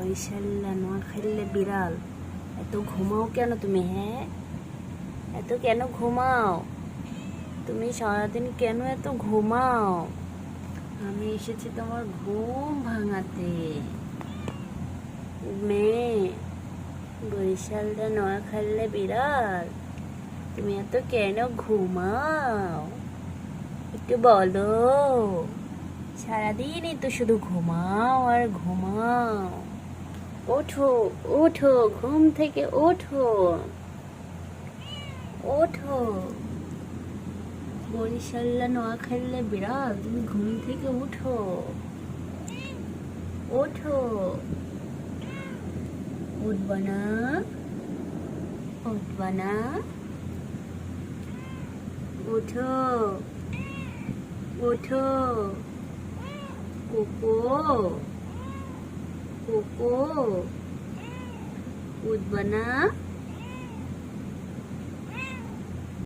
বরিশাল্লা নোয়াখালীর বিড়াল, এত ঘুমাও কেন তুমি? হ্যাঁ, এত কেন ঘুমাও তুমি? সারাদিন কেন এত ঘুমাও? আমি এসেছি তোমার ঘুম ভাঙাতে। মেয়ে, বরিশালটা নোয়াখালীর বিড়াল, তুমি এত কেন ঘুমাও? একটু বলো। সারাদিনই তো শুধু ঘুমাও আর ঘুমাও। ওঠো ওঠো, ঘুম থেকে ওঠো ওঠো। বরিশাল্লা নোয়াখালীর বিড়াল, তুমি ঘুম থেকে উঠো ওঠো। উঠবা না? উঠবা না? ওঠো ওঠো। কোকো কোকো, উঠবা না?